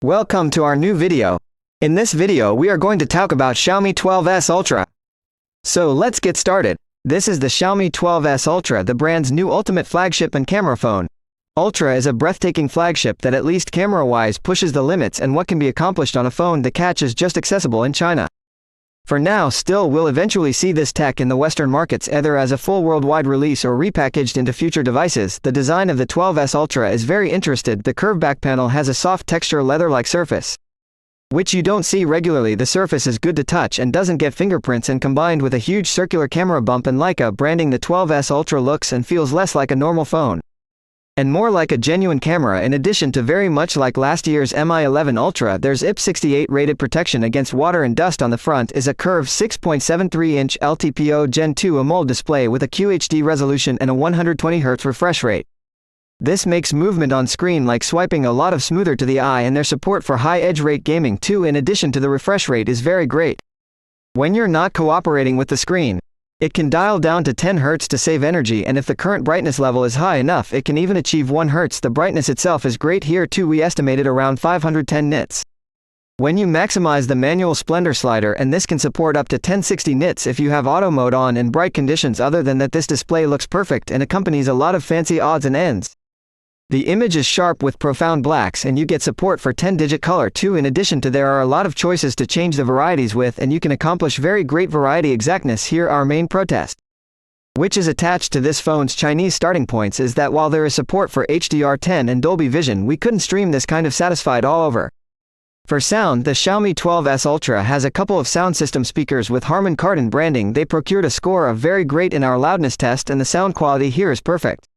Welcome to our new video. In this video we are going to talk about Xiaomi 12S Ultra. So let's get started. This is the Xiaomi 12S Ultra, the brand's new ultimate flagship and camera phone. Ultra is a breathtaking flagship that at least camera-wise pushes the limits and what can be accomplished on a phone the catch is just accessible in China. For now, still we'll eventually see this tech in the Western markets either as a full worldwide release or repackaged into future devices. The design of the 12S Ultra is very interesting. The curved back panel has a soft texture leather-like surface, which you don't see regularly. The surface is good to touch and doesn't get fingerprints, and combined with a huge circular camera bump and Leica branding, the 12S Ultra looks and feels less like a normal phone and more like a genuine camera. In addition to very much like last year's Mi 11 Ultra, there's IP68 rated protection against water and dust. On the front is a curved 6.73-inch LTPO Gen 2 AMOLED display with a QHD resolution and a 120Hz refresh rate. This makes movement on screen like swiping a lot smoother to the eye, and their support for high edge rate gaming too, in addition to the refresh rate, is very great. When you're not cooperating with the screen, it can dial down to 10 Hz to save energy, and if the current brightness level is high enough it can even achieve 1 Hz. The brightness itself is great here too, we estimated around 510 nits. When you maximize the manual splendor slider, and this can support up to 1060 nits if you have auto mode on in bright conditions. Other than that, this display looks perfect and accompanies a lot of fancy odds and ends. The image is sharp with profound blacks, and you get support for 10-digit color too. In addition to, there are a lot of choices to change the varieties with, and you can accomplish very great variety exactness here. Our main protest, which is attached to this phone's Chinese starting points, is that while there is support for HDR10 and Dolby Vision, we couldn't stream this kind of satisfied all over. For sound, the Xiaomi 12S Ultra has a couple of sound system speakers with Harman Kardon branding. They procured a score of very great in our loudness test, and the sound quality here is perfect.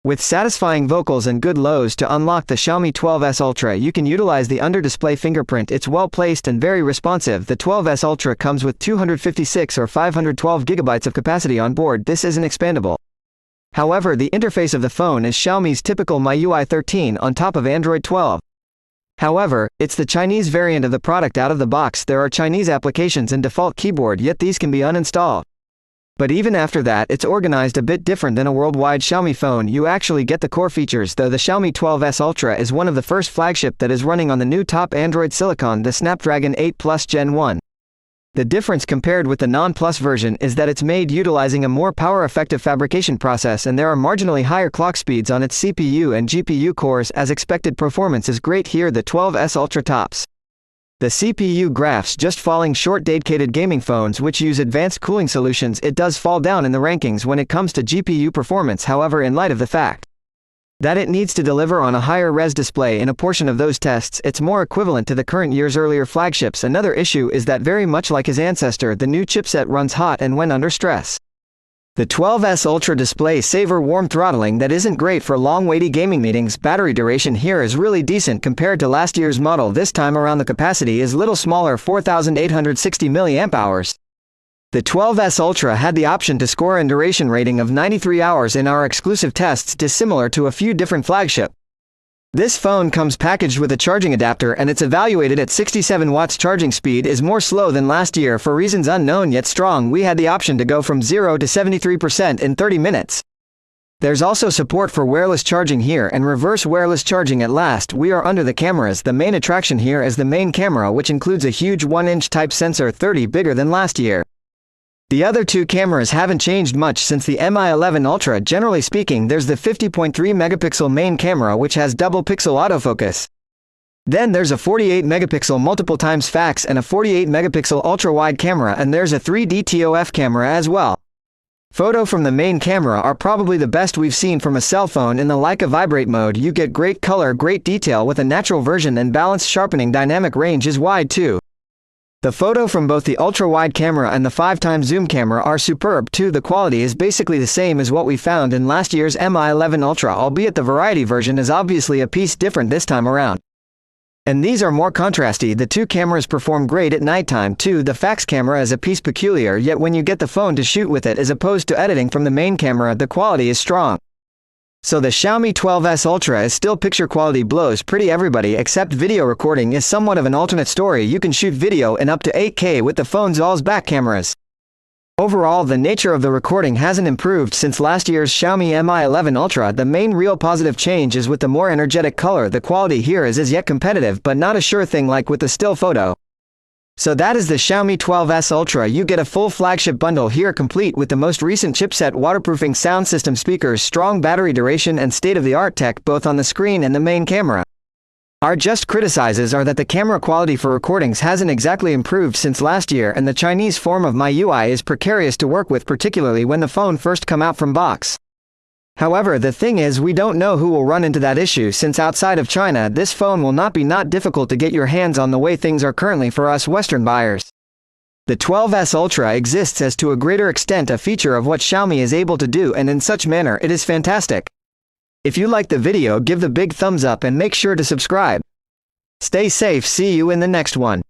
With satisfying vocals and good lows. To unlock the Xiaomi 12S Ultra, you can utilize the under-display fingerprint. It's well placed and very responsive. The 12S Ultra comes with 256 or 512 GB of capacity on board. This isn't expandable. However, the interface of the phone is Xiaomi's typical MIUI 13 on top of Android 12. However, it's the Chinese variant of the product out of the box. There are Chinese applications and default keyboard, yet these can be uninstalled. But even after that, it's organized a bit different than a worldwide Xiaomi phone. You actually get the core features though. The Xiaomi 12S Ultra is one of the first flagship that is running on the new top Android silicon, the Snapdragon 8 Plus Gen 1. The difference compared with the non-Plus version is that it's made utilizing a more power-effective fabrication process, and there are marginally higher clock speeds on its CPU and GPU cores. As expected, performance is great here. The 12S Ultra tops the CPU graphs, just falling short dedicated gaming phones which use advanced cooling solutions. It does fall down in the rankings when it comes to GPU performance, however, in light of the fact that it needs to deliver on a higher res display in a portion of those tests, it's more equivalent to the current year's earlier flagships. Another issue is that, very much like his ancestor, the new chipset runs hot and when under stress. The 12S Ultra display saver warm throttling that isn't great for long weighty gaming meetings. Battery duration here is really decent compared to last year's model. This time around the capacity is little smaller, 4860 mAh. The 12S Ultra had the option to score a duration rating of 93 hours in our exclusive tests, dissimilar to a few different flagship. This phone comes packaged with a charging adapter, and it's evaluated at 67 watts. Charging speed is more slow than last year for reasons unknown yet strong. We had the option to go from 0 to 73% in 30 minutes. There's also support for wireless charging here and reverse wireless charging at last. We are under the cameras. The main attraction here is the main camera, which includes a huge 1-inch type sensor, 30 bigger than last year. The other two cameras haven't changed much since the Mi 11 Ultra. Generally speaking, there's the 50.3 megapixel main camera which has double pixel autofocus. Then there's a 48 megapixel multiple times fax and a 48 megapixel ultra-wide camera, and there's a 3D TOF camera as well. Photo from the main camera are probably the best we've seen from a cell phone. In the Leica vibrate mode you get great color, great detail with a natural version, and balanced sharpening. Dynamic range is wide too. The photo from both the ultra-wide camera and the 5x zoom camera are superb too. The quality is basically the same as what we found in last year's Mi 11 Ultra, albeit the variety version is obviously a piece different this time around. And these are more contrasty. The two cameras perform great at nighttime too. The fax camera is a piece peculiar, yet when you get the phone to shoot with it as opposed to editing from the main camera, the quality is strong. So the Xiaomi 12S Ultra is still picture quality blows pretty everybody, except video recording is somewhat of an alternate story. You can shoot video in up to 8K with the phone's all back cameras. Overall, the nature of the recording hasn't improved since last year's Xiaomi Mi 11 Ultra. The main real positive change is with the more energetic color. The quality here is as yet competitive but not a sure thing like with the still photo. So that is the Xiaomi 12S Ultra. You get a full flagship bundle here complete with the most recent chipset, waterproofing sound system, speakers, strong battery duration and state-of-the-art tech both on the screen and the main camera. Our just criticizes are that the camera quality for recordings hasn't exactly improved since last year and the Chinese form of MIUI is precarious to work with, particularly when the phone first come out from box. However, the thing is, we don't know who will run into that issue since outside of China this phone will not be difficult to get your hands on the way things are currently for us Western buyers. The 12S Ultra exists as to a greater extent a feature of what Xiaomi is able to do, and in such manner it is fantastic. If you like the video, give the big thumbs up and make sure to subscribe. Stay safe, see you in the next one.